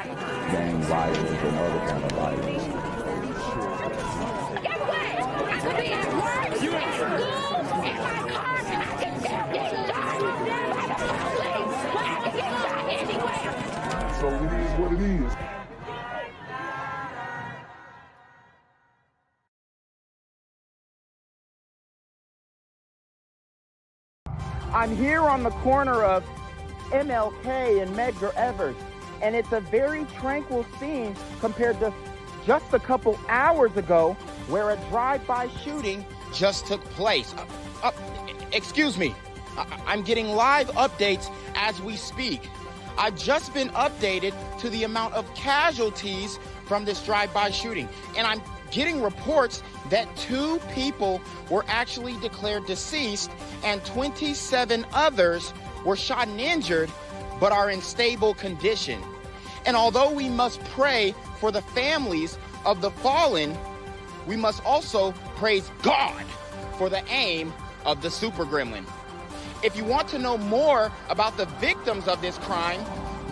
gang violence and other kind of violence. Guess what? I could be at work, at school, in my car, and I can still get shot by the police. But I can get shot anywhere. So it is what it is. I'm here on the corner of MLK and Medgar Evers, and it's a very tranquil scene compared to just a couple hours ago where a drive-by shooting just took place. Excuse me, I'm getting live updates as we speak. I've just been updated to the amount of casualties from this drive-by shooting, and I'm getting reports that 2 people were actually declared deceased and 27 others were shot and injured but are in stable condition. And although we must pray for the families of the fallen, we must also praise God for the aim of the super gremlin. If you want to know more about the victims of this crime,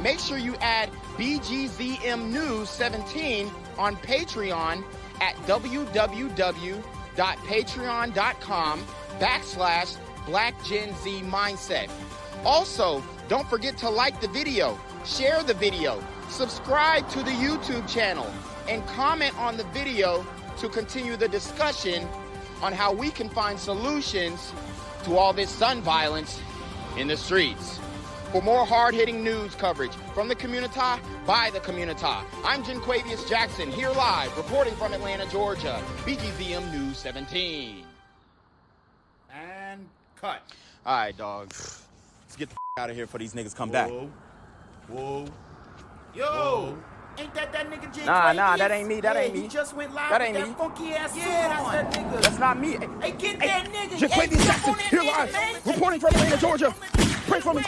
make sure you add BGZM News 17 on Patreon at www.patreon.com/blackgenzmindset. Also, don't forget to like the video, share the video, subscribe to the YouTube channel, and comment on the video to continue the discussion on how we can find solutions to all this gun violence in the streets. For more hard-hitting news coverage from the community, by the community, I'm Jenquavius Jackson, here live, reporting from Atlanta, Georgia, BGZM News 17. And cut. All right, dog. Let's get the out of here before these niggas come back. Whoa. Yo. Ain't that nigga J? Nah, that ain't me. That ain't me. He just went live that with ain't that me. funky ass suit on. That's that nigga. That's not me. Hey, get that nigga. Jenquavius Jackson, here live, reporting from Atlanta, Georgia. Pray for me.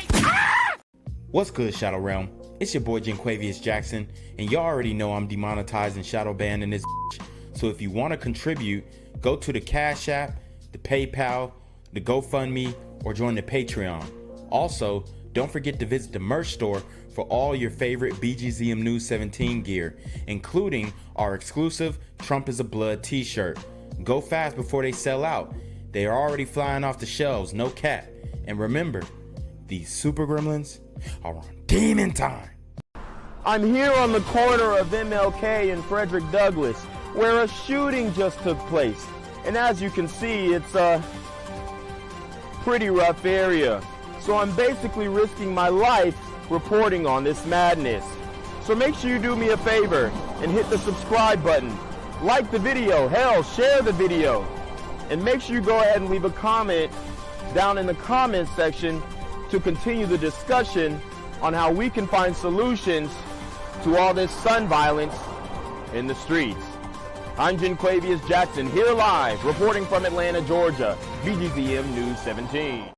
What's good, Shadow Realm? It's your boy Jenquavius Jackson, and y'all already know I'm demonetized and shadow banned in this bitch. So if you want to contribute, go to the Cash App, the PayPal, the GoFundMe, or join the Patreon. Also, don't forget to visit the merch store for all your favorite BGZM News 17 gear, including our exclusive Trump is a Blood t-shirt. Go fast before they sell out. They are already flying off the shelves, no cap. And remember, these super gremlins are on demon time. I'm here on the corner of MLK and Frederick Douglass, where a shooting just took place. And as you can see, it's a pretty rough area. So I'm basically risking my life reporting on this madness. So make sure you do me a favor and hit the subscribe button. Like the video, hell, share the video. And make sure you go ahead and leave a comment down in the comments section to continue the discussion on how we can find solutions to all this gun violence in the streets. I'm Jenquavius Jackson, here live, reporting from Atlanta, Georgia, BGZM News 17.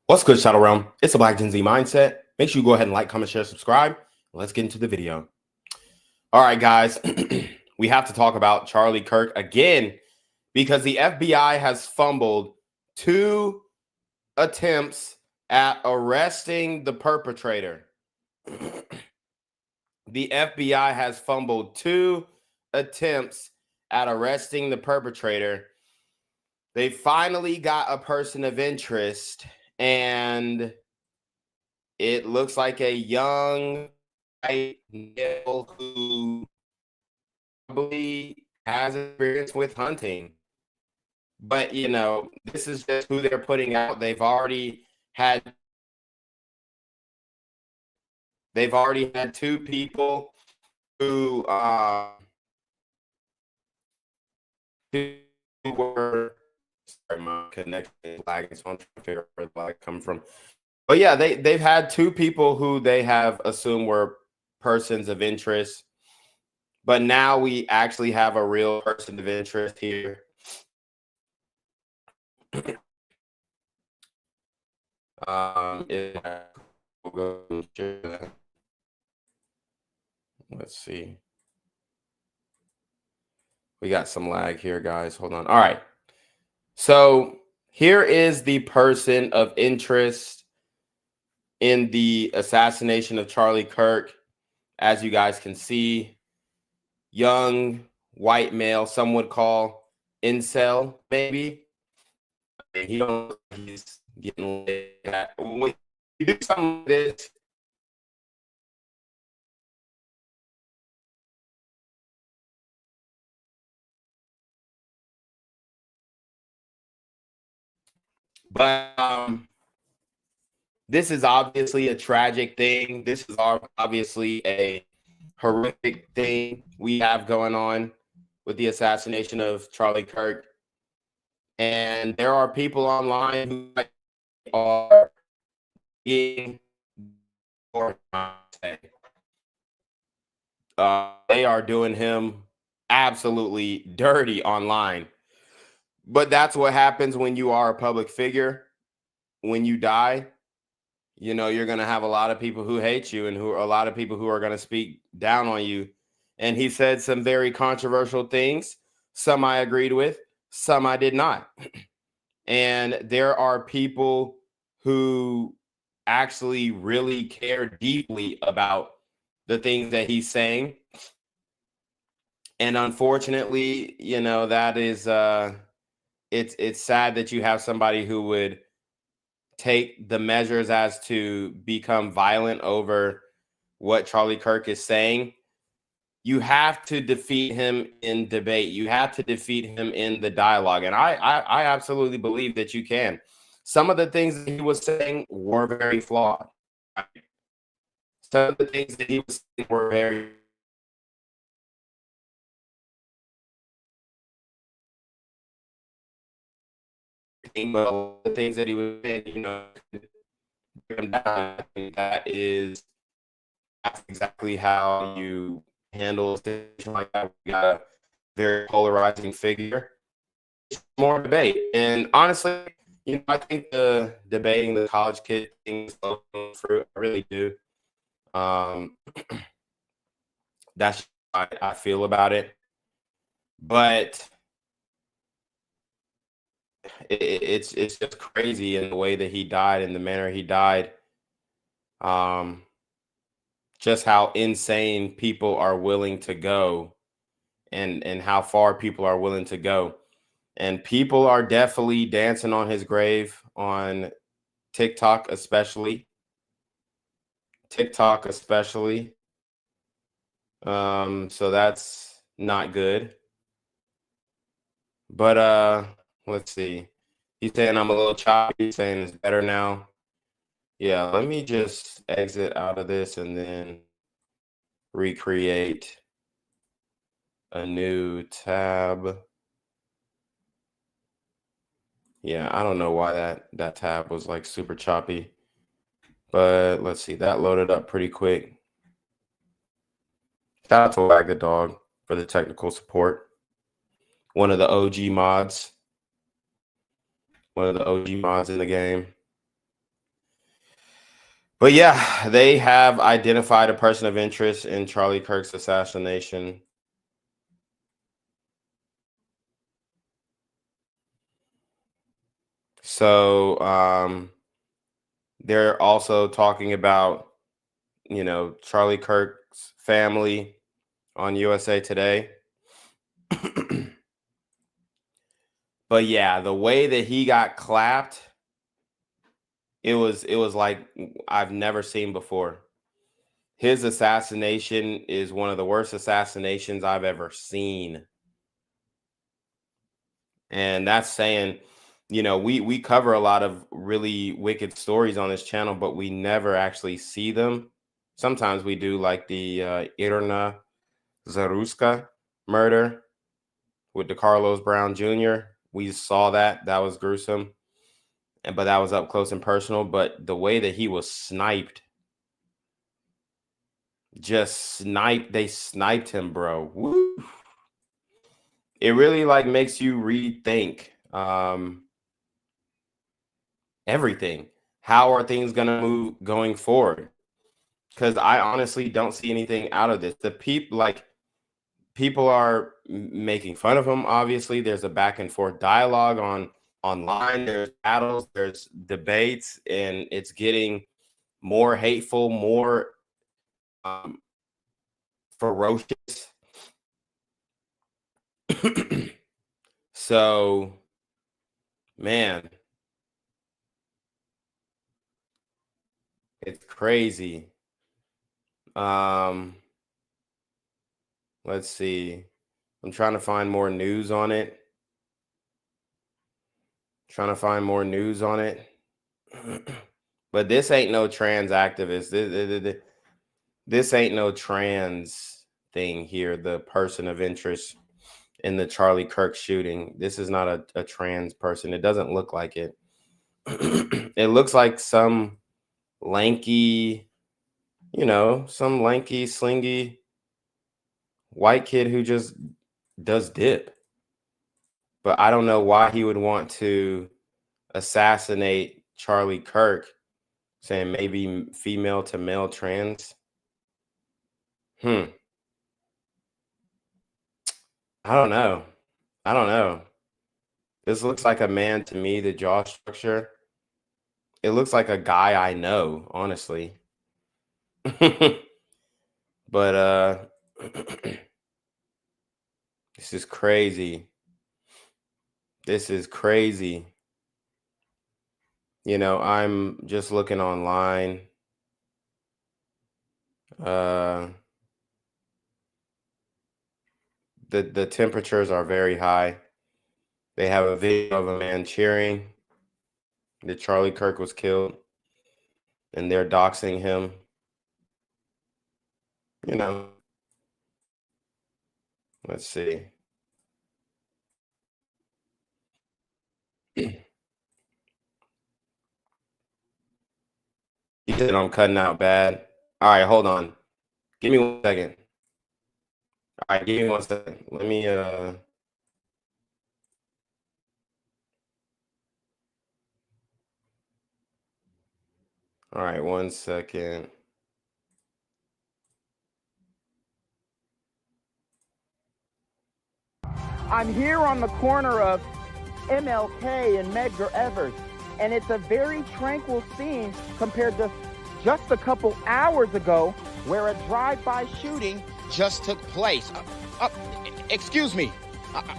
What's good, Shadow Realm? It's the Black Gen Z Mindset. Make sure you go ahead and like, comment, share, subscribe. Let's get into the video. All right, guys, we have to talk about Charlie Kirk again because the FBI has fumbled 2 attempts at arresting the perpetrator. The FBI has fumbled 2 attempts at arresting the perpetrator. They finally got a person of interest, and it looks like a young white male who probably has experience with hunting. But, you know, this is just who they're putting out. They've already had 2 people who were, sorry, my connection is lagging, so I'm trying to figure out where the lag come from. But yeah, they've had 2 people who they have assumed were persons of interest. But now we actually have a real person of interest here. Let's see. We got some lag here, guys. Hold on. All right. So here is the person of interest in the assassination of Charlie Kirk. as you guys can see, young white male, some would call incel, maybe. He don't look like he's getting lit at. When you do something like this, but this is obviously a tragic thing. This is obviously a horrific thing we have going on with the assassination of Charlie Kirk. And there are people online who are being they are doing him absolutely dirty online. But that's what happens when you are a public figure. When you die, you know, you're going to have a lot of people who hate you and a lot of people who are going to speak down on you. And he said some very controversial things. Some I agreed with, some I did not. And there are people who actually really care deeply about the things that he's saying. And unfortunately, you know, that is it's sad that you have somebody who would take the measures as to become violent over what Charlie Kirk is saying. You have to defeat him in debate. You have to defeat him in the dialogue. And I absolutely believe that you can. Some of the things that he was saying were very flawed. Some of the things that he was saying were very but the things that he was saying, you know, that's exactly how you handle a situation like that. We got a very polarizing figure. It's more debate. And honestly, you know, I think the debating the college kid thing is low fruit. I really do. That's how I feel about it. But it's just crazy in the way that he died, in the manner he died. Just how insane people are willing to go, and how far people are willing to go. And people are definitely dancing on his grave on TikTok, especially. So that's not good. But let's see. He's saying I'm a little choppy, he's saying it's better now. Yeah, let me just exit out of this and then recreate a new tab. Yeah, I don't know why that tab was like super choppy. But let's see, that loaded up pretty quick. Shout out to Wag the Dog for the technical support. One of the OG mods. One of the OG mods in the game. But yeah, they have identified a person of interest in Charlie Kirk's assassination. So they're also talking about, you know, Charlie Kirk's family on USA Today. But yeah, the way that he got clapped, it was like I've never seen before. His assassination is one of the worst assassinations I've ever seen. And that's saying, you know, we cover a lot of really wicked stories on this channel, but we never actually see them. Sometimes we do, like the Irna Zaruska murder with DeCarlos Brown Jr. We saw that. That was gruesome. But that was up close and personal. But the way that he was sniped, they sniped him, bro. Woo. It really like makes you rethink everything. How are things gonna move going forward? Because I honestly don't see anything out of this. The people are making fun of him. Obviously, there's a back and forth dialogue online. There's battles, there's debates, and it's getting more hateful, more ferocious. So, man, it's crazy. Let's see. I'm trying to find more news on it. But this ain't no trans activist. This ain't no trans thing here. The person of interest in the Charlie Kirk shooting. This is not a trans person. It doesn't look like it. It looks like some lanky, some lanky, slingy white kid who just does dip. But I don't know why he would want to assassinate Charlie Kirk, saying maybe female to male trans. I don't know. This looks like a man to me, the jaw structure. It looks like a guy I know, honestly. But this is crazy. I'm just looking online. The temperatures are very high. They have a video of a man cheering that Charlie Kirk was killed, and they're doxing him. Let's see. He said I'm cutting out bad. All right, hold on. Give me 1 second. All right, give me 1 second. Let me all right, 1 second. I'm here on the corner of MLK and Medgar Evers, and it's a very tranquil scene compared to just a couple hours ago where a drive-by shooting just took place. Excuse me,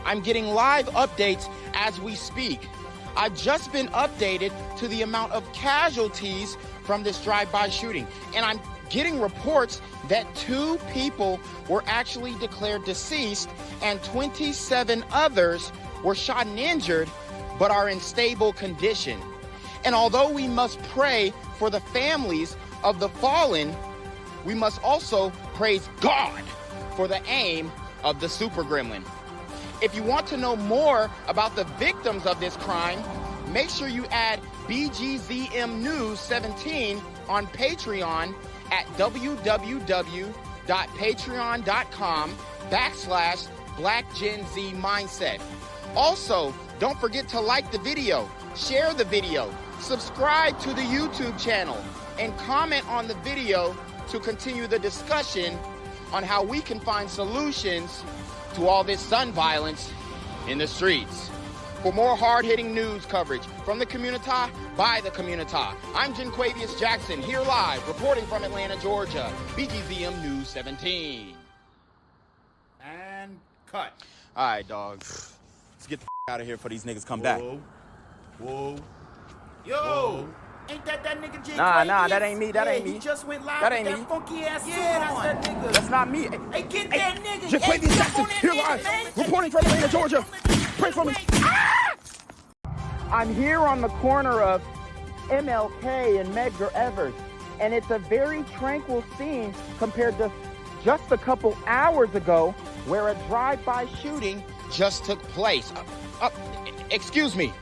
I'm getting live updates as we speak. I've just been updated to the amount of casualties from this drive-by shooting, and I'm getting reports that 2 people were actually declared deceased and 27 others were shot and injured but are in stable condition. And although we must pray for the families of the fallen, we must also praise God for the aim of the super gremlin. If you want to know more about the victims of this crime, make sure you add BGZM News 17 on Patreon at www.patreon.com/blackgenzmindset. Also, don't forget to like the video, share the video, subscribe to the YouTube channel, and comment on the video to continue the discussion on how we can find solutions to all this gun violence in the streets. For more hard-hitting news coverage from the community, by the community, I'm Jenquavius Jackson, here live, reporting from Atlanta, Georgia, BGZM News 17. And cut. All right, dog. Let's get the out of here before these niggas come back. Whoa. Yo. Ain't that nigga J? Nah, that ain't me. That ain't me. He just went live That ain't with me. that funky ass suit on. That's that nigga. That's not me. Hey, get that nigga. Jenquavius Jackson, here live, reporting from Atlanta, Georgia. Pray for me. I'm here on the corner of MLK and Medgar Evers, and it's a very tranquil scene compared to just a couple hours ago where a drive-by shooting just took place. Excuse me,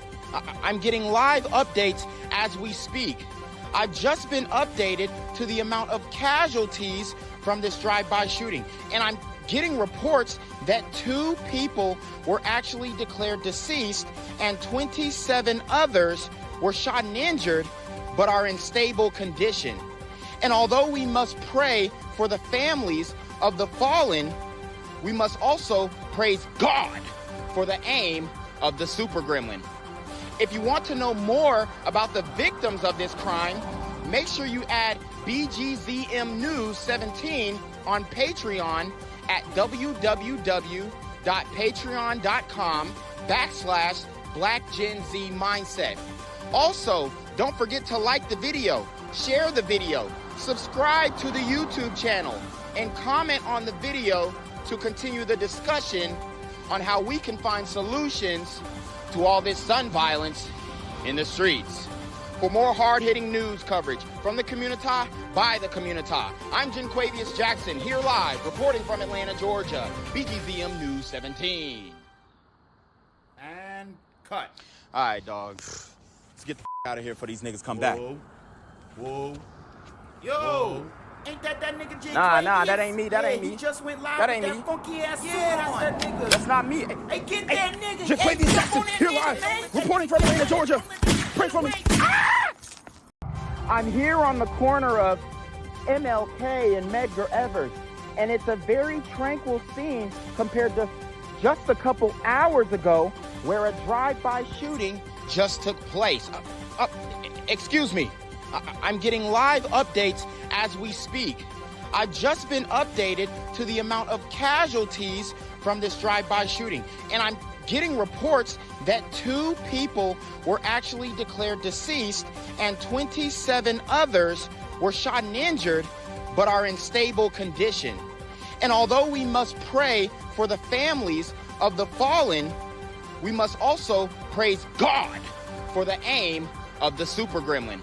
I'm getting live updates as we speak. I've just been updated to the amount of casualties from this drive-by shooting, and I'm getting reports that 2 people were actually declared deceased and 27 others were shot and injured but are in stable condition. And although we must pray for the families of the fallen, we must also praise God for the aim of the super gremlin. If you want to know more about the victims of this crime, make sure you add BGZM News 17 on Patreon at www.patreon.com/blackgenzmindset. Also, don't forget to like the video, share the video, subscribe to the YouTube channel, and comment on the video to continue the discussion on how we can find solutions to all this gun violence in the streets. For more hard-hitting news coverage from the community, by the community, I'm Jenquavius Jackson, here live, reporting from Atlanta, Georgia, BGZM News 17. And cut. All right, dog. Let's get the out of here before these niggas come back. Whoa. Yo. Ain't that nigga J? Nah, that ain't me. That ain't me. He just went live That with ain't that me. funky ass suit on. That's that nigga. That's not me. Hey, get that nigga. Jenquavius Jackson, here live, reporting from Atlanta, Georgia. Pray for me. I'm here on the corner of MLK and Medgar Evers, and it's a very tranquil scene compared to just a couple hours ago where a drive-by shooting just took place. Excuse me. I'm getting live updates as we speak. I've just been updated to the amount of casualties from this drive-by shooting, and I'm getting reports that 2 people were actually declared deceased and 27 others were shot and injured but are in stable condition. And although we must pray for the families of the fallen, we must also praise God for the aim of the super gremlin.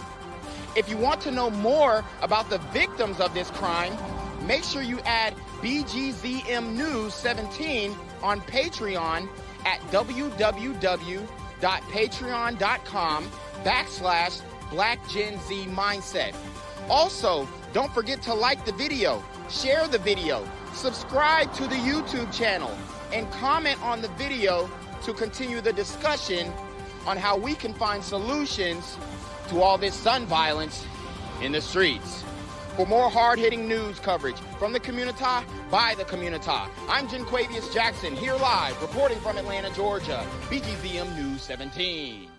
If you want to know more about the victims of this crime, make sure you add BGZM News 17 on Patreon at www.patreon.com/blackgenzmindset. Also, don't forget to like the video, share the video, subscribe to the YouTube channel, and comment on the video to continue the discussion on how we can find solutions to all this gun violence in the streets. For more hard-hitting news coverage from the community, by the community, I'm Jenquavius Jackson, here live, reporting from Atlanta, Georgia, BGZM News 17.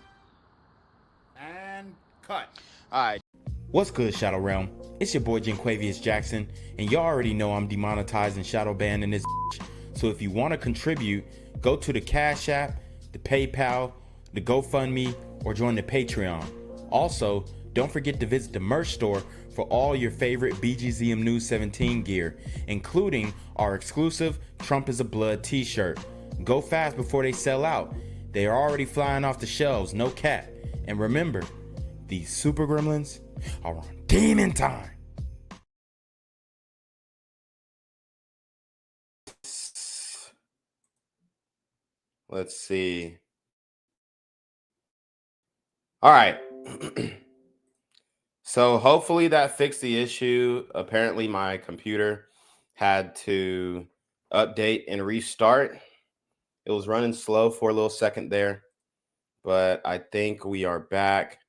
And cut. All right. What's good, Shadow Realm? It's your boy Jenquavius Jackson, and y'all already know I'm demonetized and shadow banned in this bitch. So if you want to contribute, go to the Cash App, the PayPal, the GoFundMe, or join the Patreon. Also, don't forget to visit the merch store for all your favorite BGZM News 17 gear, including our exclusive Trump is a Blood t-shirt. Go fast before they sell out. They are already flying off the shelves, no cap. And remember, these super gremlins are on demon time. Let's see. All right. So hopefully that fixed the issue. Apparently my computer had to update and restart. It was running slow for a little second there, but I think we are back.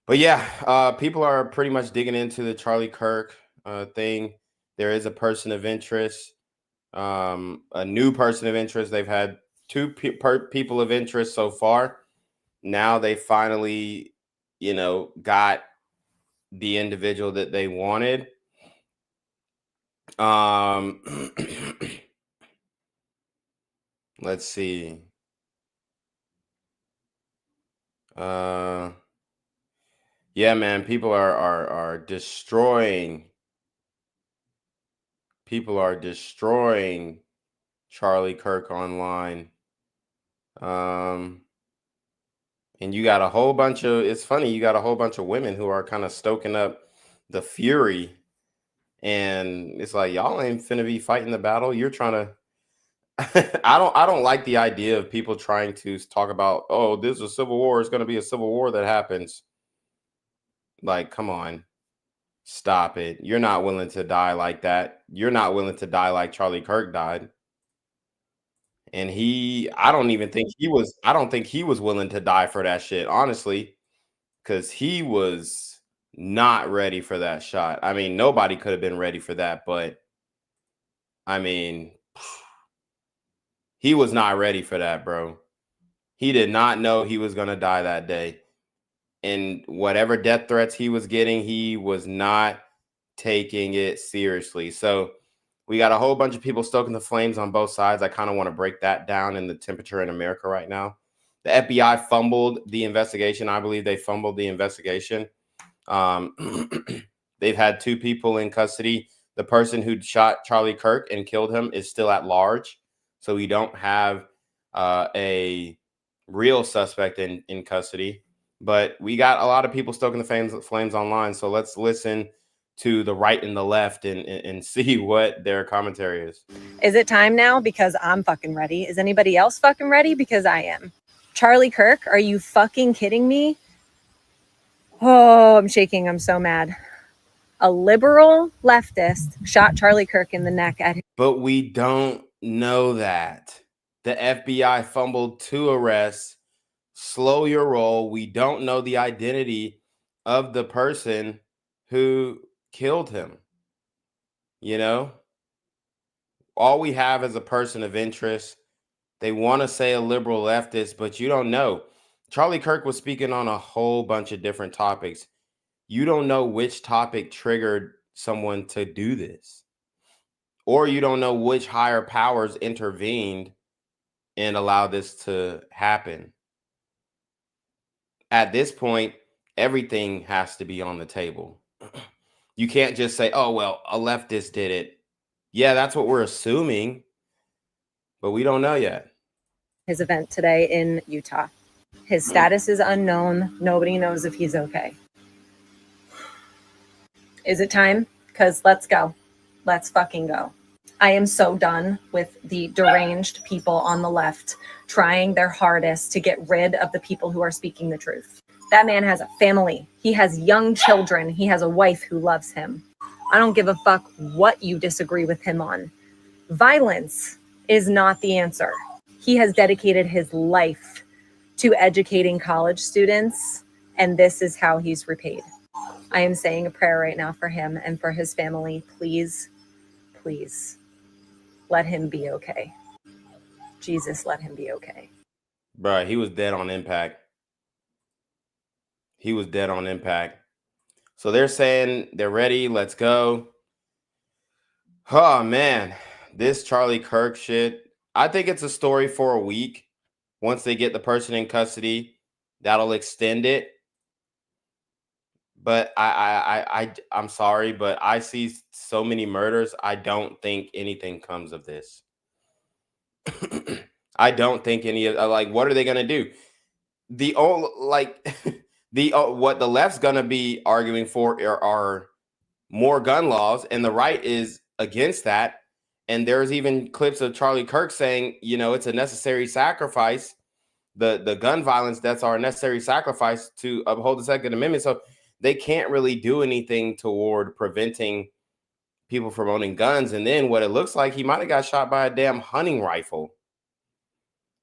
But yeah, people are pretty much digging into the Charlie Kirk thing. There is a person of interest, a new person of interest. They've had 2 people of interest so far. Now they finally, got the individual that they wanted. Let's see. Yeah, man, people are destroying. People are destroying Charlie Kirk online. And you got a whole bunch of, it's funny, you got a whole bunch of women who are kind of stoking up the fury. And it's like, y'all ain't finna be fighting the battle. You're trying to, I don't like the idea of people trying to talk about, oh, this is a civil war. It's going to be a civil war that happens. Like, come on, stop it. You're not willing to die like that. You're not willing to die like Charlie Kirk died. And I don't think he was willing to die for that shit, honestly, because he was not ready for that shot. I mean, nobody could have been ready for that, but I mean, he was not ready for that, bro. He did not know he was going to die that day. and whatever death threats he was getting, he was not taking it seriously. So we got a whole bunch of people stoking the flames on both sides. I kind of want to break that down in the temperature in America right now. The FBI fumbled the investigation. I believe they fumbled the investigation. They've had 2 people in custody. The person who shot Charlie Kirk and killed him is still at large. So we don't have a real suspect in custody. But we got a lot of people stoking the flames online. So let's listen to the right and the left and see what their commentary is. Is it time now? Because I'm fucking ready. Is anybody else fucking ready? Because I am. Charlie Kirk, are you fucking kidding me? Oh, I'm shaking. I'm so mad. A liberal leftist shot Charlie Kirk in the neck at his. But we don't know that. The FBI fumbled 2 arrests. Slow your roll. We don't know the identity of the person who killed him. You know, all we have is a person of interest. They want to say a liberal leftist, but you don't know. Charlie Kirk was speaking on a whole bunch of different topics. You don't know which topic triggered someone to do this, or you don't know which higher powers intervened and allowed this to happen. At this point, everything has to be on the table. You can't just say, oh, well, a leftist did it. Yeah, that's what we're assuming, but we don't know yet. His event today in Utah. His status is unknown. Nobody knows if he's okay. Is it time? Because let's go. Let's fucking go. I am so done with the deranged people on the left trying their hardest to get rid of the people who are speaking the truth. That man has a family. He has young children. He has a wife who loves him. I don't give a fuck what you disagree with him on. Violence is not the answer. He has dedicated his life to educating college students, and this is how he's repaid. I am saying a prayer right now for him and for his family. Please, please, let him be okay. Jesus, let him be okay. Bro, he was dead on impact. He was dead on impact. So they're saying they're ready. Let's go. Oh, man. This Charlie Kirk shit. I think it's a story for a week. Once they get the person in custody, that'll extend it. But I'm sorry, but I see so many murders. I don't think anything comes of this. I don't think any of, like, what are they gonna do? The old, like, what the left's gonna be arguing for are more gun laws, and the right is against that. And there's even clips of Charlie Kirk saying, you know, it's a necessary sacrifice. The gun violence deaths are a necessary sacrifice to uphold the Second Amendment. So they can't really do anything toward preventing people from owning guns. And then what it looks like, he might have got shot by a damn hunting rifle.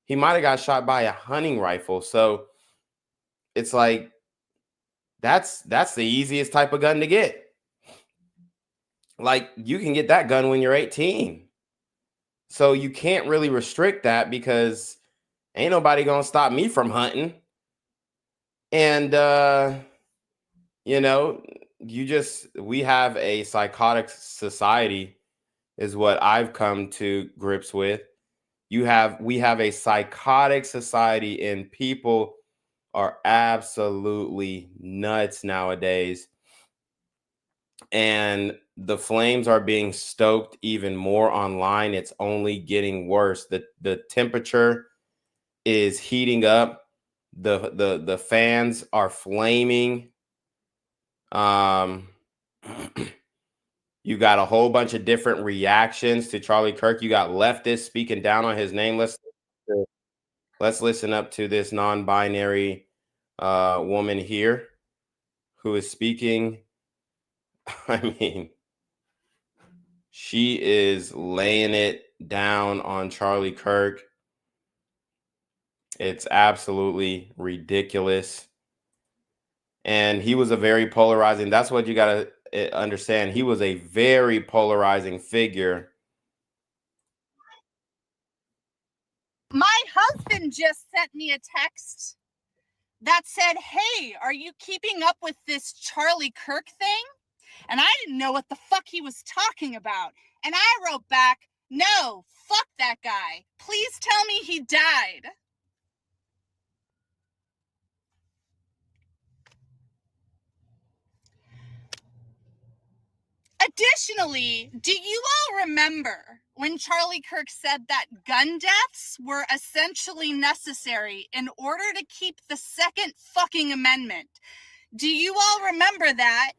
He might have got shot by a hunting rifle. So it's like, that's the easiest type of gun to get. Like, you can get that gun when you're 18. So you can't really restrict that because ain't nobody gonna stop me from hunting. And you know, we have a psychotic society is what I've come to grips with. We have a psychotic society, and people are absolutely nuts nowadays. And the flames are being stoked even more online. It's only getting worse. The temperature is heating up. The fans are flaming. You got a whole bunch of different reactions to Charlie Kirk. You got leftists speaking down on his name. Let's listen up to this non-binary woman here who is speaking. I mean, she is laying it down on Charlie Kirk. It's absolutely ridiculous. And he was a very polarizing, that's what you got to understand. He was a very polarizing figure. My husband just sent me a text that said, hey, are you keeping up with this Charlie Kirk thing? And I didn't know what the fuck he was talking about. And I wrote back, no, fuck that guy. Please tell me he died. Additionally, do you all remember when Charlie Kirk said that gun deaths were essentially necessary in order to keep the Second fucking Amendment? Do you all remember that?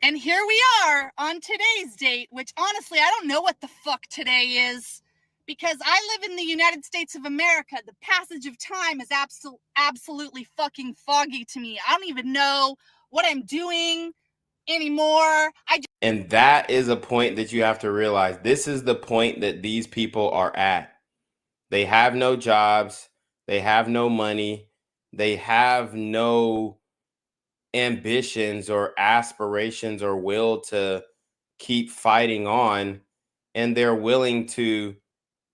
And here we are on today's date, which honestly, I don't know what the fuck today is, because I live in the United States of America. The passage of time is absolutely fucking foggy to me. I don't even know what I'm doing anymore. And that is a point that you have to realize. This is the point that these people are at. They have no jobs. They have no money. They have no ambitions or aspirations or will to keep fighting on. And they're willing to,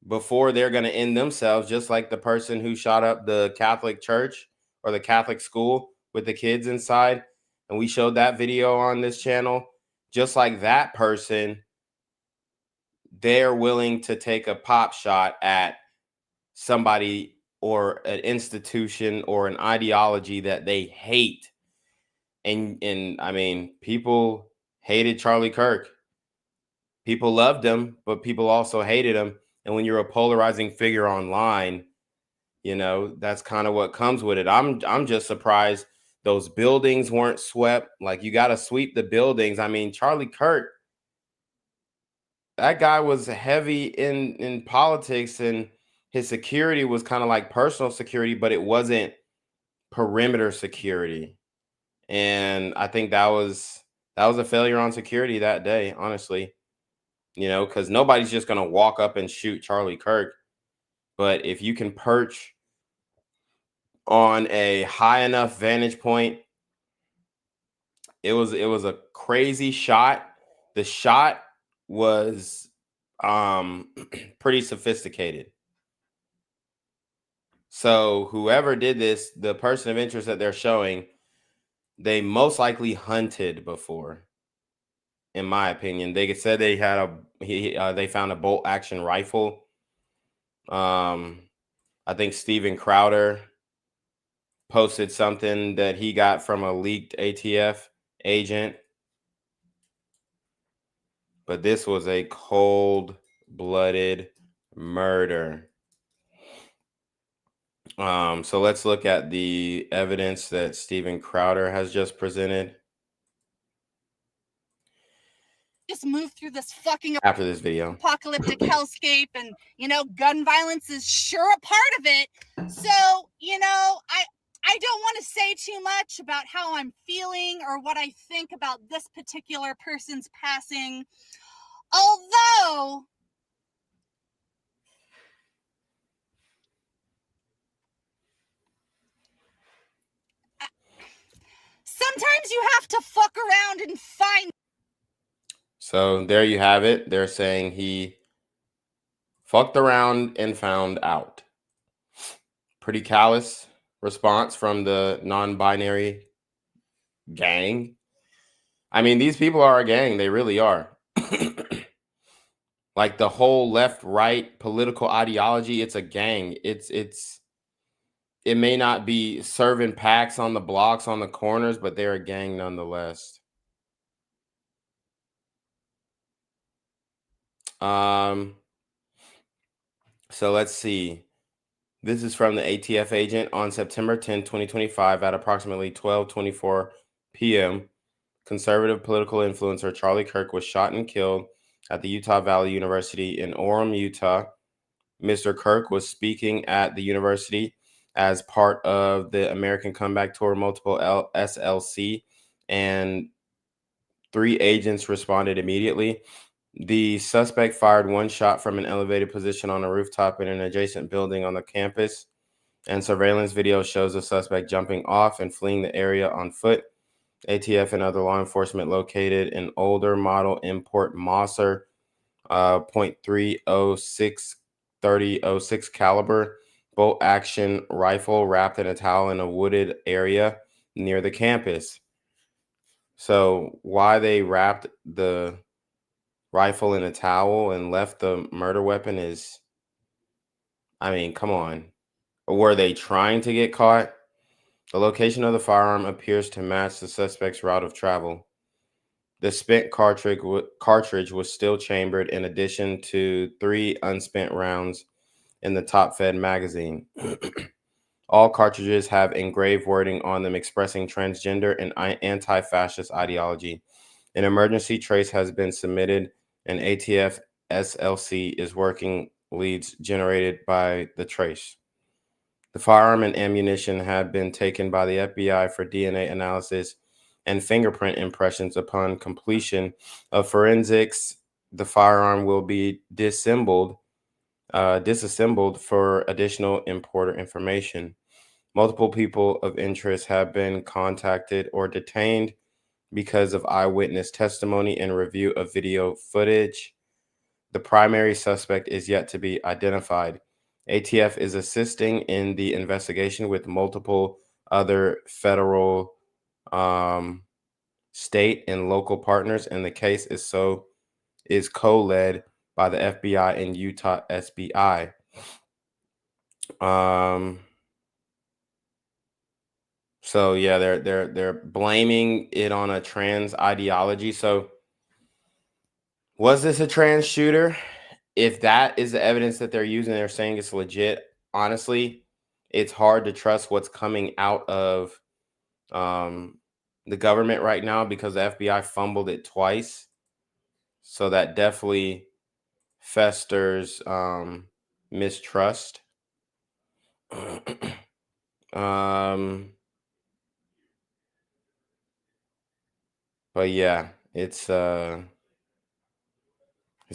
before they're going to end themselves, just like the person who shot up the Catholic church or the Catholic school with the kids inside. And we showed that video on this channel. Just like that person, they're willing to take a pop shot at somebody or an institution or an ideology that they hate. And I mean, people hated Charlie Kirk. People loved him, but people also hated him. And when you're a polarizing figure online, you know, that's kind of what comes with it. I'm just surprised those buildings weren't swept. Like, you got to sweep the buildings. I mean, Charlie Kirk, that guy was heavy in politics, and his security was kind of like personal security, but it wasn't perimeter security. And I think that was a failure on security that day, honestly. You know, because nobody's just going to walk up and shoot Charlie Kirk. But if you can perch on a high enough vantage point, it was a crazy shot. The shot was pretty sophisticated. So whoever did this, the person of interest that they're showing, they most likely hunted before. In my opinion, they said they had they found a bolt action rifle. I think Steven Crowder posted something that he got from a leaked ATF agent. But this was a cold-blooded murder. So let's look at the evidence that Steven Crowder has just presented. Just move through this fucking After this video, apocalyptic hellscape, and you know, gun violence is sure a part of it. So, you know, I don't want to say too much about how I'm feeling or what I think about this particular person's passing, although sometimes you have to fuck around and find. So there you have it. They're saying he fucked around and found out. Pretty callous response from the non-binary gang. I mean, these people are a gang. They really are. Like the whole left-right political ideology, it's a gang. It may not be serving packs on the blocks on the corners, but they're a gang nonetheless. So let's see. This is from the ATF agent on September 10, 2025 at approximately 12:24 p.m. Conservative political influencer Charlie Kirk was shot and killed at the Utah Valley University in Orem, Utah. Mr. Kirk was speaking at the university as part of the American Comeback Tour Multiple SLC, and 3 agents responded immediately. The suspect fired one shot from an elevated position on a rooftop in an adjacent building on the campus, and surveillance video shows the suspect jumping off and fleeing the area on foot. ATF and other law enforcement located an older model import Mauser .306 3006 caliber bolt-action rifle wrapped in a towel in a wooded area near the campus. So why they wrapped the rifle in a towel and left the murder weapon is, I mean, come on. Were they trying to get caught? The location of the firearm appears to match the suspect's route of travel. The spent cartridge was still chambered in addition to 3 unspent rounds in the top-fed magazine. All cartridges have engraved wording on them expressing transgender and anti-fascist ideology. An emergency trace has been submitted, and ATF SLC is working leads generated by the trace. The firearm and ammunition have been taken by the FBI for DNA analysis and fingerprint impressions. Upon completion of forensics, the firearm will be disassembled for additional important information. Multiple people of interest have been contacted or detained because of eyewitness testimony and review of video footage. The primary suspect is yet to be identified. ATF is assisting in the investigation with multiple other federal, state, and local partners, and the case is co-led by the FBI and Utah SBI. So yeah, they're blaming it on a trans ideology. So was this a trans shooter? If that is the evidence that they're using, they're saying it's legit. Honestly, it's hard to trust what's coming out of the government right now because the FBI fumbled it twice. So that definitely festers mistrust. But yeah, it's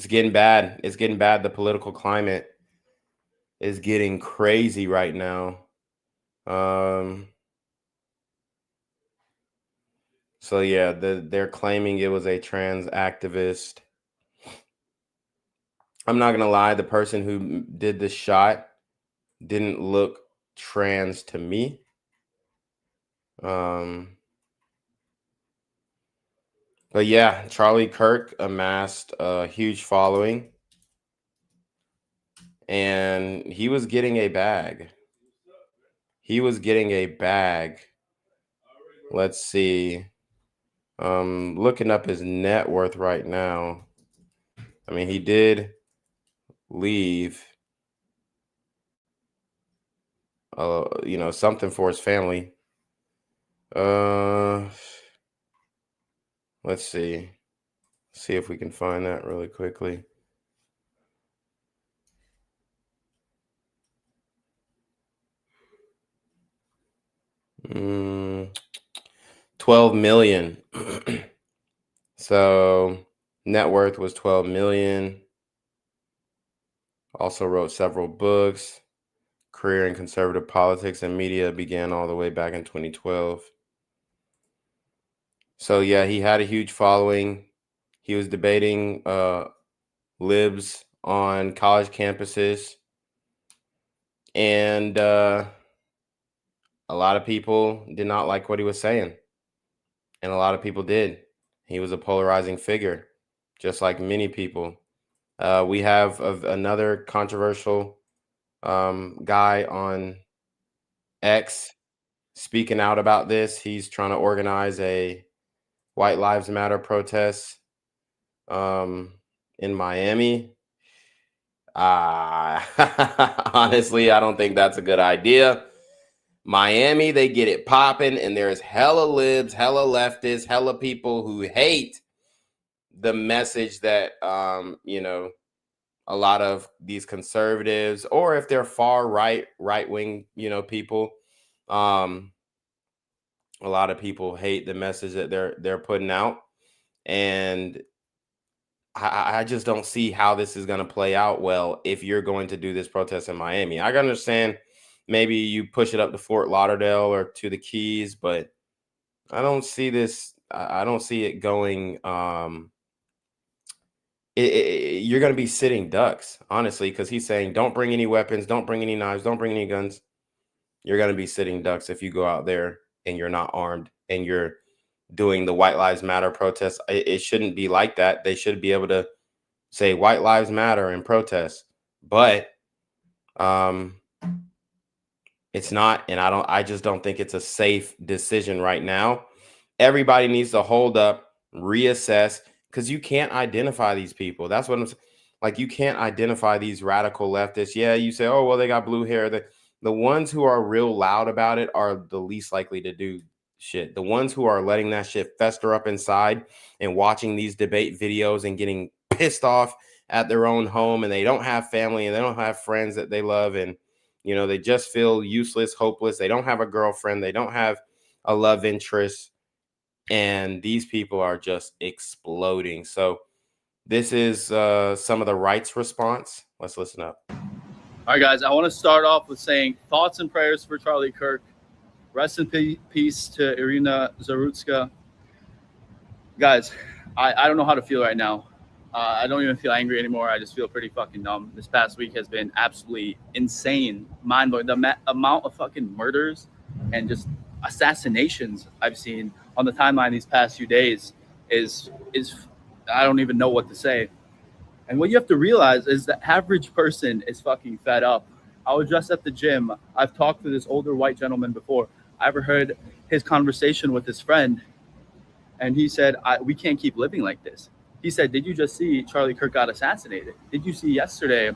getting bad. It's getting bad. The political climate is getting crazy right now. So yeah, they're claiming it was a trans activist. I'm not gonna lie, the person who did the shot didn't look trans to me. But yeah, Charlie Kirk amassed a huge following, and he was getting a bag. Let's see. Looking up his net worth right now. I mean, he did leave, something for his family. Let's see if we can find that really quickly. $12 million. So net worth was $12 million. Also wrote several books. Career in conservative politics and media began all the way back in 2012. So yeah, he had a huge following. He was debating libs on college campuses, and a lot of people did not like what he was saying, and a lot of people did. He was a polarizing figure, just like many people. We have another controversial guy on X speaking out about this. He's trying to organize a White Lives Matter protest in Miami. Honestly, I don't think that's a good idea. Miami, they get it popping, and there's hella libs, hella leftists, hella people who hate the message that a lot of these conservatives, or if they're far right-wing, people, a lot of people hate the message that they're putting out. And I just don't see how this is going to play out well if you're going to do this protest in Miami. I can understand maybe you push it up to Fort Lauderdale or to the Keys, but I don't see this. I don't see it going you're going to be sitting ducks, honestly, because he's saying, don't bring any weapons, don't bring any knives, don't bring any guns. You're going to be sitting ducks if you go out there and you're not armed and you're doing the White Lives Matter protests. It shouldn't be like that. They should be able to say White Lives Matter and protest, but it's not. And I just don't think it's a safe decision right now. Everybody needs to hold up, reassess, because you can't identify these people. That's what I'm saying. Like, you can't identify these radical leftists. Yeah, you say, oh, well, they got blue hair. The ones who are real loud about it are the least likely to do shit. The ones who are letting that shit fester up inside and watching these debate videos and getting pissed off at their own home, and they don't have family and they don't have friends that they love, and they just feel useless, hopeless. They don't have a girlfriend. They don't have a love interest. And these people are just exploding. So this is some of the right's response. Let's listen up. All right, guys, I want to start off with saying thoughts and prayers for Charlie Kirk. Rest in peace to Irina Zarutska. Guys, I don't know how to feel right now. I don't even feel angry anymore. I just feel pretty fucking numb. This past week has been absolutely insane, mind-blowing. The amount of fucking murders and just assassinations I've seen on the timeline these past few days is I don't even know what to say. And what you have to realize is the average person is fucking fed up. I was just at the gym. I've talked to this older white gentleman before. I overheard his conversation with his friend, and he said, we can't keep living like this. He said, did you just see Charlie Kirk got assassinated? Did you see yesterday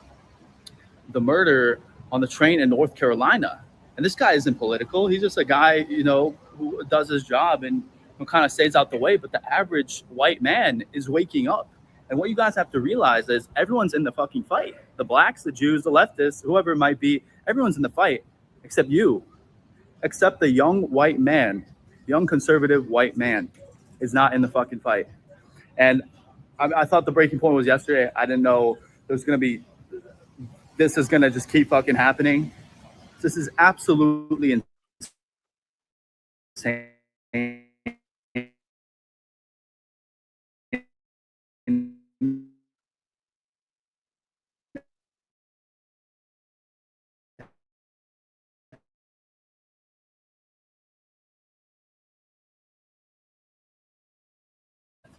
the murder on the train in North Carolina? And this guy isn't political. He's just a guy, who does his job and who kind of stays out the way. But the average white man is waking up. And what you guys have to realize is everyone's in the fucking fight. The blacks, the Jews, the leftists, whoever it might be, everyone's in the fight except you. Except the young white man, young conservative white man is not in the fucking fight. And I thought the breaking point was yesterday. I didn't know this is going to just keep fucking happening. This is absolutely insane.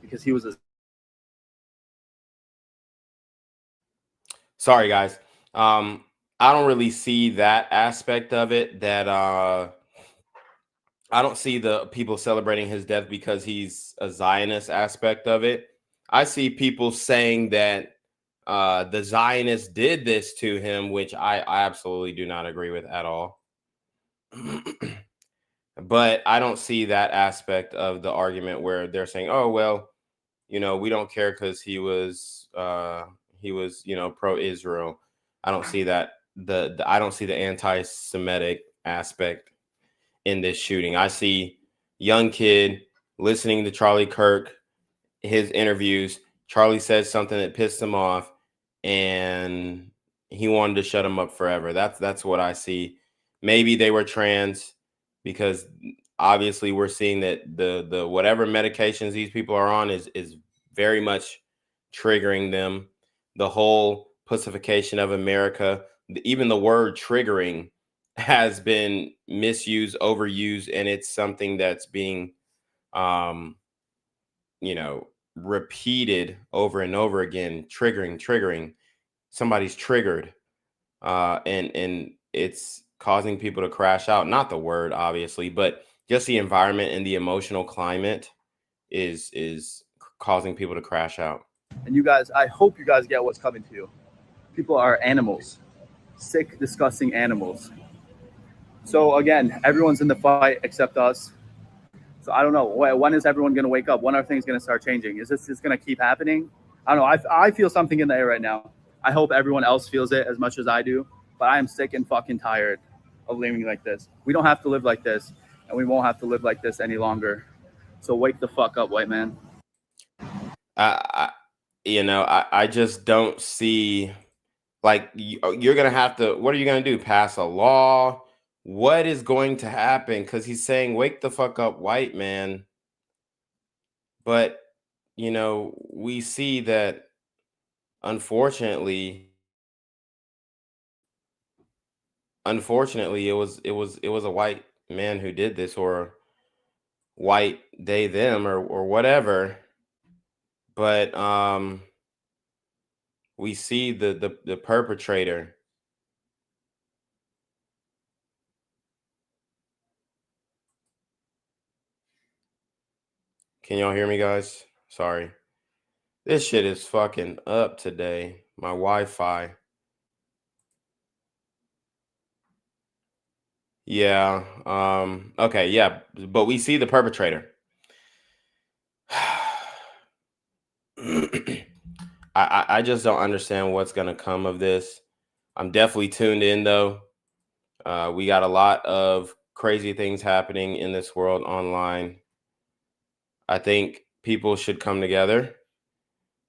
Because he was a... Sorry, guys. I don't really see that aspect of it. That I don't see the people celebrating his death because he's a Zionist aspect of it. I see people saying that the Zionists did this to him, which I absolutely do not agree with at all. But I don't see that aspect of the argument where they're saying, oh, well, we don't care because he was pro-Israel. I don't see that. I don't see the anti-Semitic aspect in this shooting. I see young kid listening to Charlie Kirk, his interviews. Charlie said something that pissed him off, and he wanted to shut him up forever. That's what I see. Maybe they were trans, because obviously we're seeing that the whatever medications these people are on is very much triggering them. The whole pussification of America, even the word triggering has been misused, overused, and it's something that's being repeated over and over again. Triggering. Somebody's triggered, and it's causing people to crash out. Not the word, obviously, but just the environment and the emotional climate is causing people to crash out. And you guys, I hope you guys get what's coming to you. People are animals, sick, disgusting animals. So again, everyone's in the fight except us. So I don't know, when is everyone going to wake up? When are things going to start changing? Is this just going to keep happening? I don't know. I feel something in the air right now. I hope everyone else feels it as much as I do. But I am sick and fucking tired of living like this. We don't have to live like this, and we won't have to live like this any longer. So wake the fuck up, white man. I just don't see, like, you're going to have to, what are you going to do? Pass a law? What is going to happen? Because he's saying, wake the fuck up, white man. But, we see that unfortunately, it was a white man who did this, or white they them, or whatever. But we see the perpetrator. Can y'all hear me, guys? Sorry. This shit is fucking up today. My Wi-Fi. Yeah. Okay, yeah. But we see the perpetrator. I just don't understand what's gonna come of this. I'm definitely tuned in though. We got a lot of crazy things happening in this world online. I think people should come together,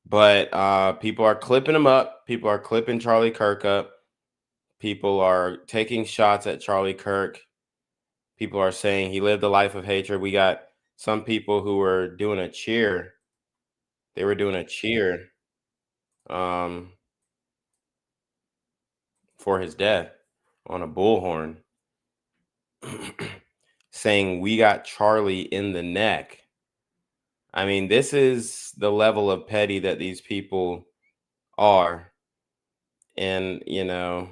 but people are clipping him up. People are clipping Charlie Kirk up. People are taking shots at Charlie Kirk. People are saying he lived a life of hatred. We got some people who were doing a cheer. They were doing a cheer for his death on a bullhorn, saying we got Charlie in the neck. I mean, this is the level of petty that these people are. And, you know,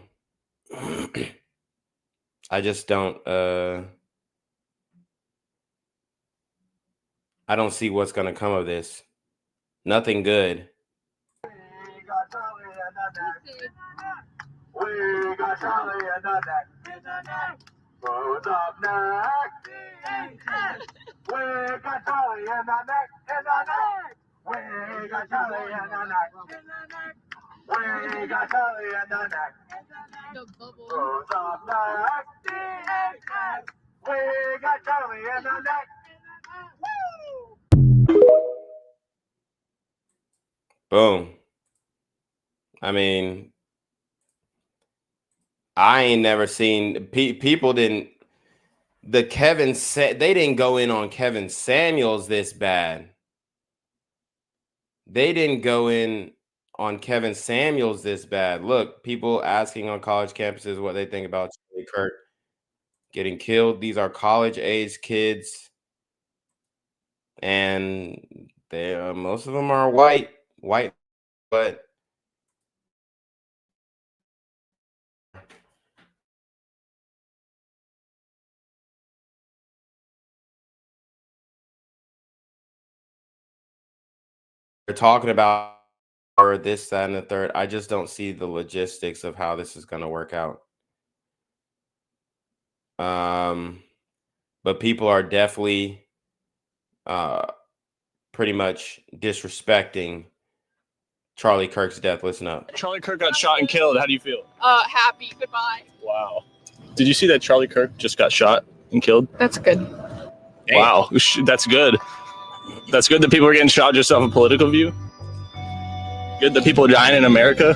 I just don't I don't see what's going to come of this. Nothing good. We got Charlie in the neck. Who's up next? We got Charlie in the neck. We got Charlie in the neck. We got Charlie in the neck. Who's up next? We got Charlie in the neck. Boom. I mean, I ain't never seen people didn't. They didn't go in on Kevin Samuels this bad. They didn't go in on Kevin Samuels this bad. Look, people asking on college campuses what they think about Charlie Kirk getting killed. These are college-age kids, and they most of them are white, but they're talking about or this, that, and the third. I just don't see the logistics of how this is going to work out. But people are definitely pretty much disrespecting Charlie Kirk's death. Listen up. Charlie Kirk got shot and killed. How do you feel? Happy. Goodbye. Wow. Did you see that Charlie Kirk just got shot and killed? That's good. Wow. That's good. That's good that people are getting shot just off a political view. Good that people are dying in America.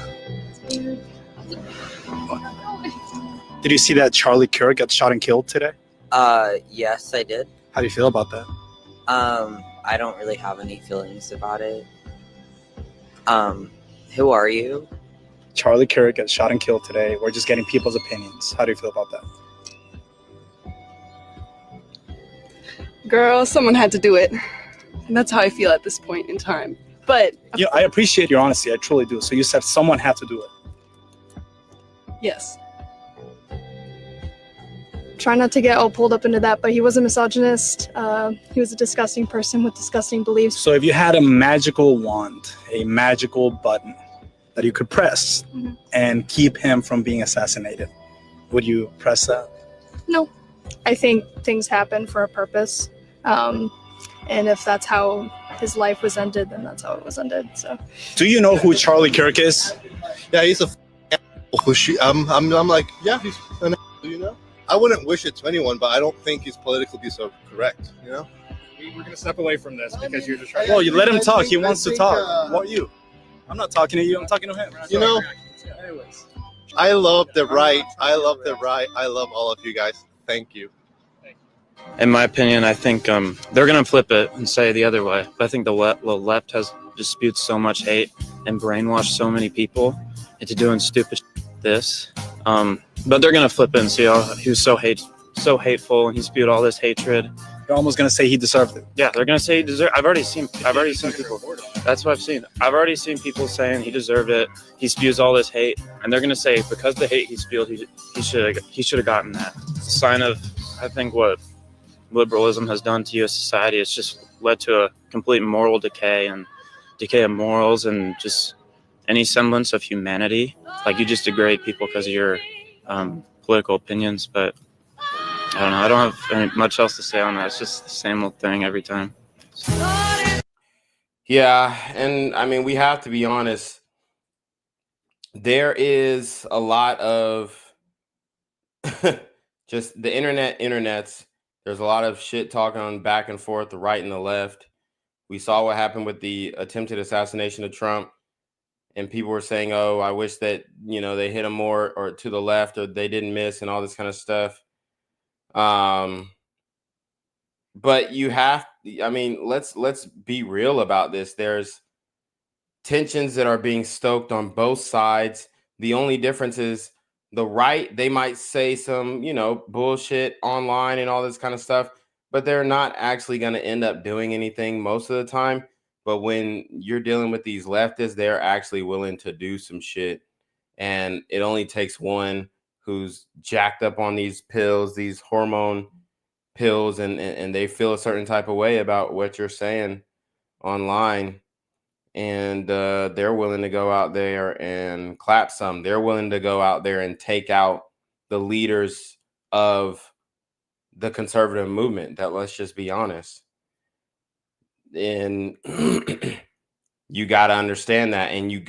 Did you see that Charlie Kirk got shot and killed today? Yes, I did. How do you feel about that? I don't really have any feelings about it. Who are you? Charlie Kirk got shot and killed today. We're just getting people's opinions. How do you feel about that? Girl, someone had to do it. And that's how I feel at this point in time. But yeah, I appreciate your honesty. I truly do. So you said someone had to do it. yes. Try not to get all pulled up into that, but he was a misogynist. He was a disgusting person with disgusting beliefs. So if you had a magical wand, a magical button that you could press and keep him from being assassinated, would you press that? No. I think things happen for a purpose. And if that's how his life was ended, then that's how it was ended. So, do you know who Charlie Kirk is? Yeah, he's a I'm like, yeah, he's an you know? I wouldn't wish it to anyone, but I don't think he's politically so correct, you know? We're gonna step away from this because you're just trying. Well, you let him talk. He wants to talk. What are you? I'm not talking to you. I'm talking to him. You know, anyways. I love the right. I love the right. I love all of you guys. Thank you. In my opinion, I think they're going to flip it and say the other way. I think the left has disputes so much hate and brainwash so many people into doing stupid shit like this. But they're gonna flip it and see how he was so hateful, and he spewed all this hatred. You're almost gonna say he deserved it. Yeah, they're gonna say he deserved. I've already seen people. That's what I've seen. I've already seen people saying he deserved it. He spews all this hate, and they're gonna say because the hate he spewed, he should have gotten that. It's a sign of, I think, what liberalism has done to U.S. society. It's just led to a complete moral decay and decay of morals and just any semblance of humanity. Like, you just degrade people because of your political opinions. But I don't know. I don't have much else to say on that. It's just the same old thing every time. Yeah, and I mean, we have to be honest. There is a lot of just the internets. There's a lot of shit talking on back and forth, the right and the left. We saw what happened with the attempted assassination of Trump, and people were saying, "Oh, I wish that they hit him more or to the left, or they didn't miss," and all this kind of stuff. But you have, I mean, let's be real about this. There's tensions that are being stoked on both sides. The only difference is the right, they might say some, bullshit online and all this kind of stuff, but they're not actually going to end up doing anything most of the time. But when you're dealing with these leftists, they're actually willing to do some shit. And it only takes one who's jacked up on these pills, these hormone pills, and they feel a certain type of way about what you're saying online. And they're willing to go out there and clap some. They're willing to go out there and take out the leaders of the conservative movement. That, let's just be honest. And you got to understand that, and you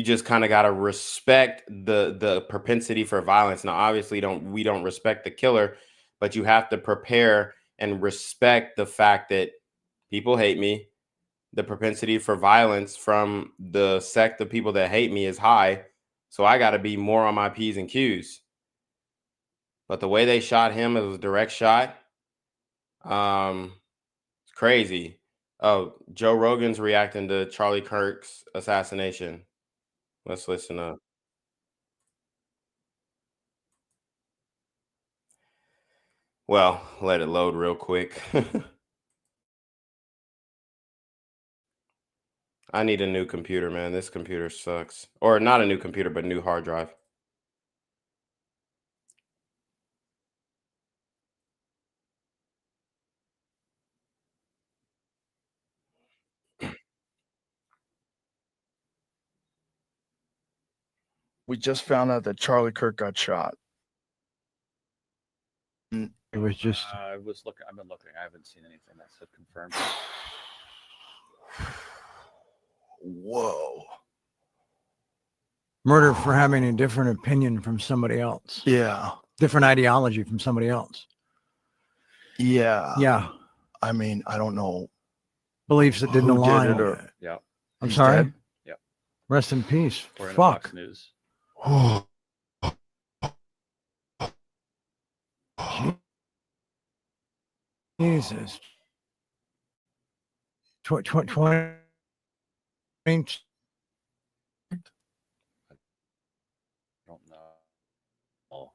just kind of got to respect the propensity for violence. Now, obviously, we don't respect the killer, but you have to prepare and respect the fact that people hate me. The propensity for violence from the sect of people that hate me is high. So I got to be more on my P's and Q's. But the way they shot him, it was a direct shot. It's crazy. Oh, Joe Rogan's reacting to Charlie Kirk's assassination. Let's listen up. Well, let it load real quick. I need a new computer, man. This computer sucks. Or not a new computer, but new hard drive. We just found out that Charlie Kirk got shot. It was just I've been looking. I haven't seen anything that's confirmed. whoa. Murder for having a different opinion from somebody else. Yeah. Different ideology from somebody else. Yeah. Yeah. I mean, I don't know. Beliefs that didn't who align. did it or, Yeah. I'm He's sorry. dead? Yeah. Rest in peace. Or in Fuck. Fox News. Jesus. 20. Don't know.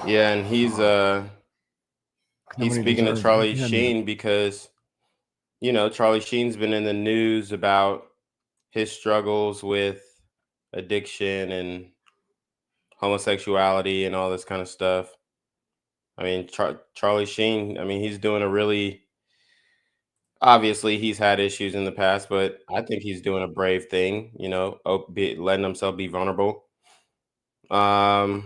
Yeah, and he's Nobody speaking to deserves Charlie it. Sheen because Charlie Sheen's been in the news about his struggles with addiction and homosexuality and all this kind of stuff. I mean, Charlie Sheen, I mean, he's doing a really, obviously he's had issues in the past, but I think he's doing a brave thing, letting himself be vulnerable. But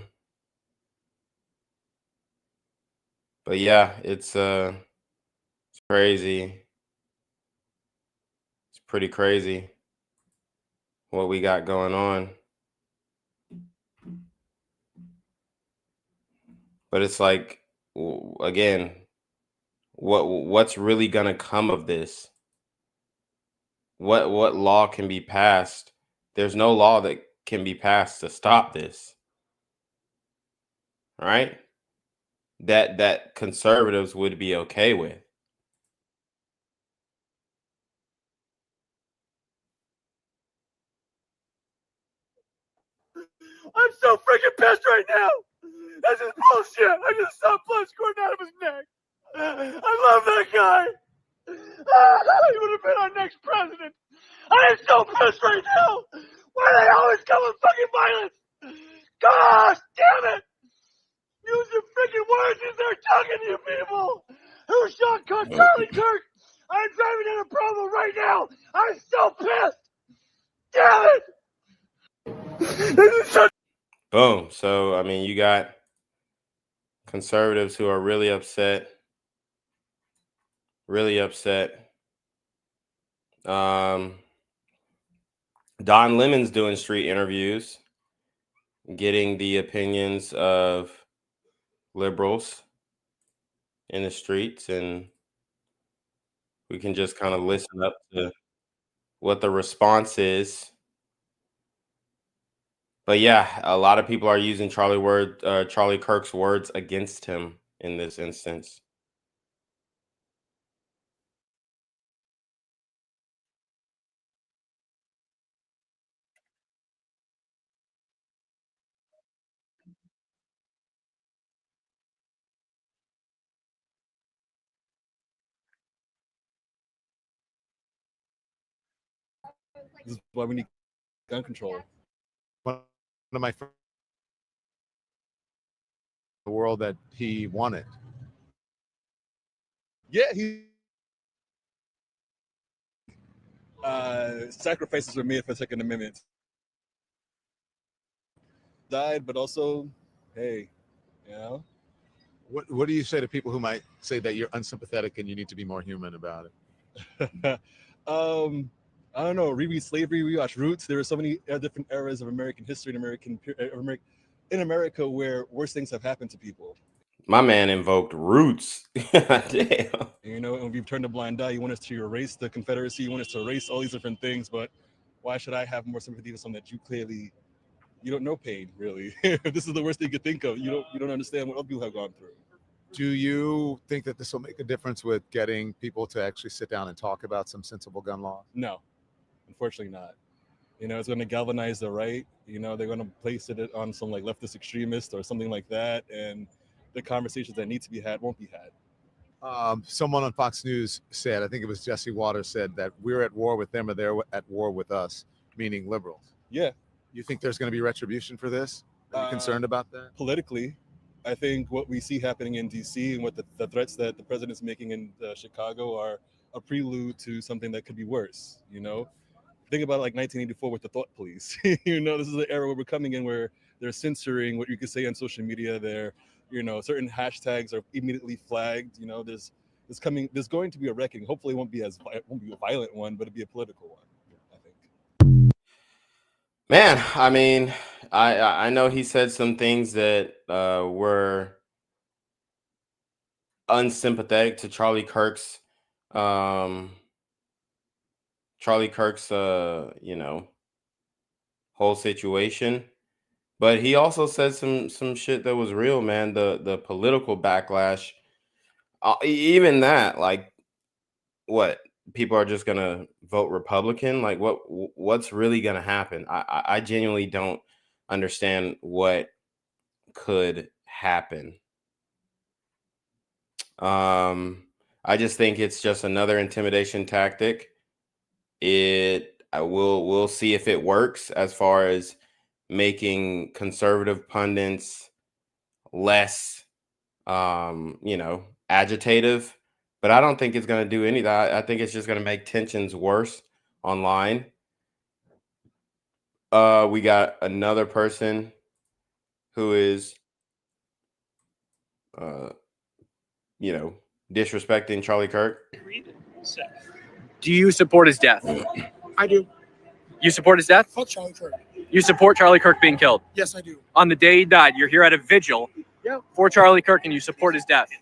yeah, it's crazy. It's pretty crazy what we got going on. But it's like, again, what's really gonna come of this? What law can be passed? There's no law that can be passed to stop this. Right? That conservatives would be okay with. I'm so freaking pissed right now. This is bullshit. I just saw blood squirting out of his neck. I love that guy. He would have been our next president. I am so pissed right now. Why do they always come with fucking violence? Gosh, damn it. Use your freaking words as they're talking to you people. Who shot Charlie Kirk? I'm driving in a Provo right now. I'm so pissed. Damn it. This is such. Boom. So, I mean, you got conservatives who are really upset. Really upset. Don Lemon's doing street interviews, getting the opinions of liberals in the streets, and we can just kind of listen up to what the response is. But yeah, a lot of people are using Charlie Kirk's words against him in this instance. This is why we need gun control. One of my friends, the world that he wanted. Yeah, he sacrifices were made for the Second Amendment. Died, but also, hey, you know. What do you say to people who might say that you're unsympathetic and you need to be more human about it? I don't know. Reread slavery, rewatch Roots. There are so many different eras of American history in America where worse things have happened to people. My man invoked Roots. Damn. You know, and we've turned a blind eye. You want us to erase the Confederacy. You want us to erase all these different things. But why should I have more sympathy for something that you don't know pain, really? This is the worst thing you could think of. You don't understand what other people have gone through. Do you think that this will make a difference with getting people to actually sit down and talk about some sensible gun laws? No, unfortunately not. You know, it's going to galvanize the right. You know, they're going to place it on some like leftist extremist or something like that. And the conversations that need to be had won't be had. Someone on Fox News said, I think it was Jesse Waters, said that we're at war with them or they're at war with us, meaning liberals. Yeah. You think there's going to be retribution for this? Are you concerned about that? Politically, I think what we see happening in D.C. and what the threats that the president's making in Chicago are a prelude to something that could be worse, you know? Think about like 1984 with the thought police. You know, this is the era where we're coming in where they're censoring what you could say on social media. They're, you know, certain hashtags are immediately flagged. You know, there's going to be a reckoning. Hopefully it won't be a violent one, but it'll be a political one, I think. Man, I mean, I know he said some things that were unsympathetic to Charlie Kirk's you know, whole situation. But he also said some shit that was real, man. The political backlash, even that, like, what, people are just gonna vote Republican? Like, what's really gonna happen? I genuinely don't understand what could happen. I just think it's just another intimidation tactic. We'll see if it works as far as making conservative pundits less, you know, agitative. But I don't think it's going to do any of that. I think it's just going to make tensions worse online. We got another person who is, you know, disrespecting Charlie Kirk. Do you support his death? I do. You support his death? Fuck Charlie Kirk. You support Charlie Kirk being killed? Yes, I do. On the day he died, you're here at a vigil for Charlie Kirk and you support his death. Do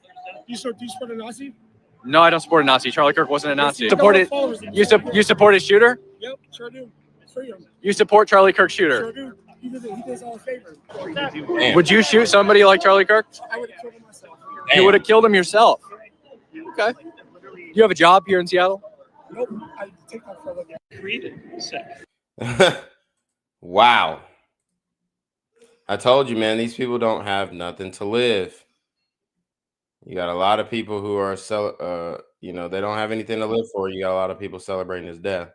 you support a Nazi? No, I don't support a Nazi. Charlie Kirk wasn't a Nazi. Yes, You support his shooter? Yep, sure do. Freedom. You support Charlie Kirk's shooter? Sure do. He does all favors. Would you shoot somebody like Charlie Kirk? I would have killed him myself. You would have killed him yourself. Okay. You have a job here in Seattle? Nope. I take that for a living. Created. Wow. I told you, man, these people don't have nothing to live. You got a lot of people who are they don't have anything to live for. You got a lot of people celebrating his death.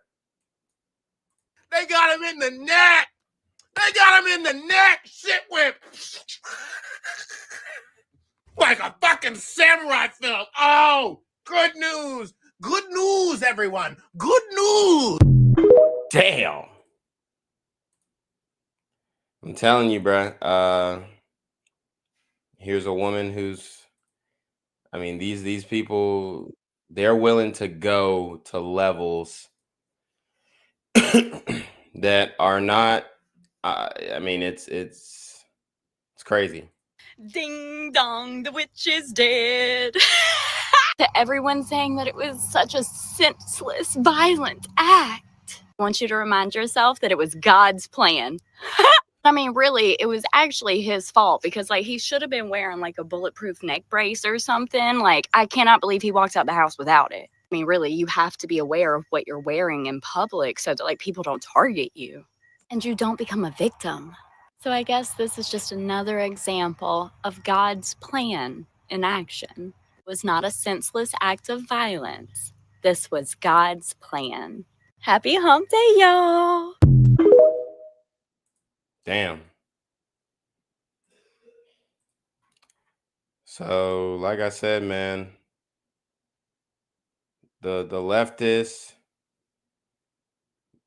They got him in the neck. They got him in the neck. Shit went like a fucking samurai film. Oh, good news. Good news, everyone. Good news. Damn. I'm telling you, bruh. Here's a woman who's, I mean, these people, they're willing to go to levels that are not. I mean, it's crazy. Ding dong, the witch is dead. To everyone saying that it was such a senseless, violent act, I want you to remind yourself that it was God's plan. I mean, really, it was actually his fault because, like, he should have been wearing, like, a bulletproof neck brace or something. Like, I cannot believe he walks out the house without it. I mean, really, you have to be aware of what you're wearing in public so that, like, people don't target you and you don't become a victim. So I guess this is just another example of God's plan in action. It was not a senseless act of violence. This was God's plan. Happy hump day, y'all. Damn. So, like I said, man, the leftists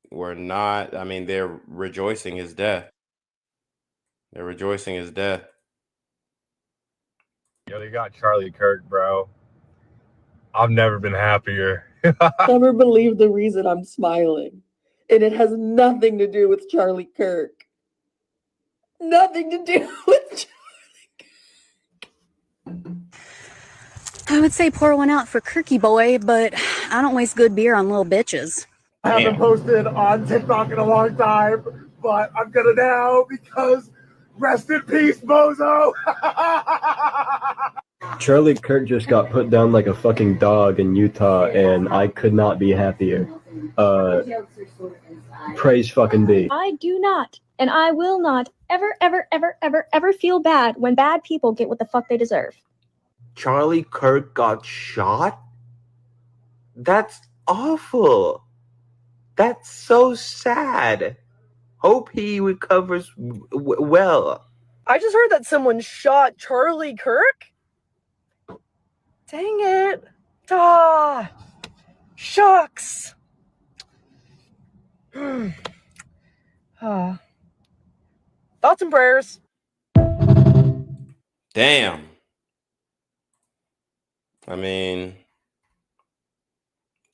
were not, I mean, they're rejoicing his death. They're rejoicing his death. Yo, they got Charlie Kirk, bro. I've never been happier. Never believe the reason I'm smiling. And it has nothing to do with Charlie Kirk. Nothing to do with I would say pour one out for Kirky boy, but I don't waste good beer on little bitches. I haven't posted on TikTok in a long time, but I'm gonna now because rest in peace, Bozo. Charlie Kirk just got put down like a fucking dog in Utah, and I could not be happier. Praise fucking be. I do not, and I will not ever feel bad when bad people get what the fuck they deserve. Charlie Kirk got shot? That's awful. That's so sad. Hope he recovers well. I just heard that someone shot Charlie Kirk. Dang it. Ah, shucks. Thoughts and prayers. Damn. I mean,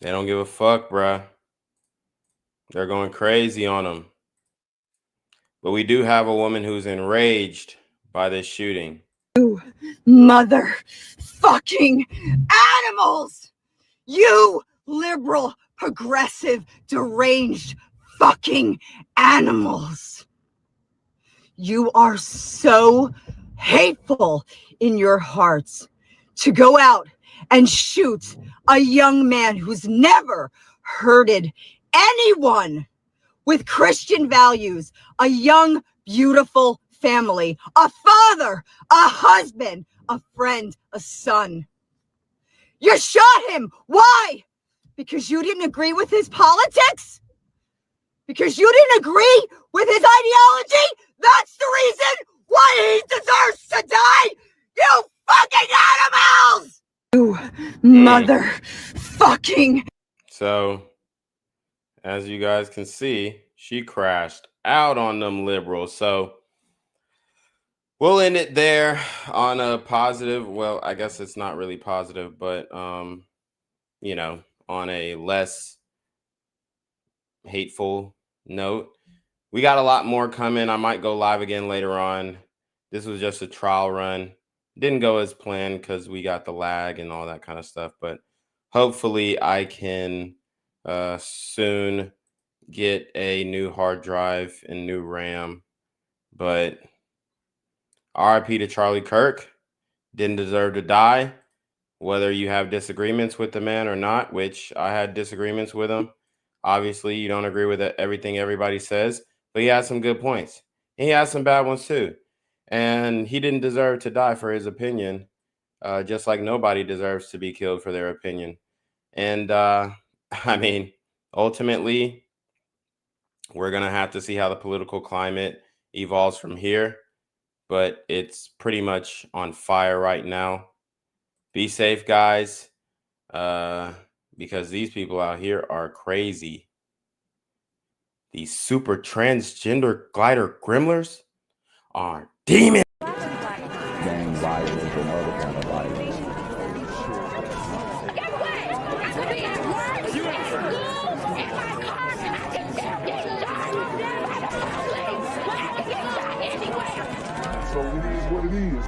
they don't give a fuck, bruh. They're going crazy on him. But we do have a woman who's enraged by this shooting. You mother fucking animals! You liberal, progressive, deranged fucking animals! You are so hateful in your hearts to go out and shoot a young man who's never hurted anyone with Christian values, a young, beautiful family, a father, a husband, a friend, a son. You shot him. Why? Because you didn't agree with his politics? Because you didn't agree with his ideology? That's the reason why he deserves to die? You fucking animals! You mother fucking. So, as you guys can see, she crashed out on them liberals. So, we'll end it there on a positive. Well, I guess it's not really positive, but, you know, on a less hateful note. We got a lot more coming. I might go live again later on. This was just a trial run. Didn't go as planned because we got the lag and all that kind of stuff. But hopefully I can soon get a new hard drive and new RAM. But RIP to Charlie Kirk. Didn't deserve to die. Whether you have disagreements with the man or not, which I had disagreements with him. Obviously, you don't agree with everything everybody says, but he has some good points. And he has some bad ones too. And he didn't deserve to die for his opinion, just like nobody deserves to be killed for their opinion. And I mean, ultimately, we're going to have to see how the political climate evolves from here. But it's pretty much on fire right now. Be safe, guys, because these people out here are crazy. These super transgender glider gremlers are demons. Gang violence and other kind of violence. So it is what it is.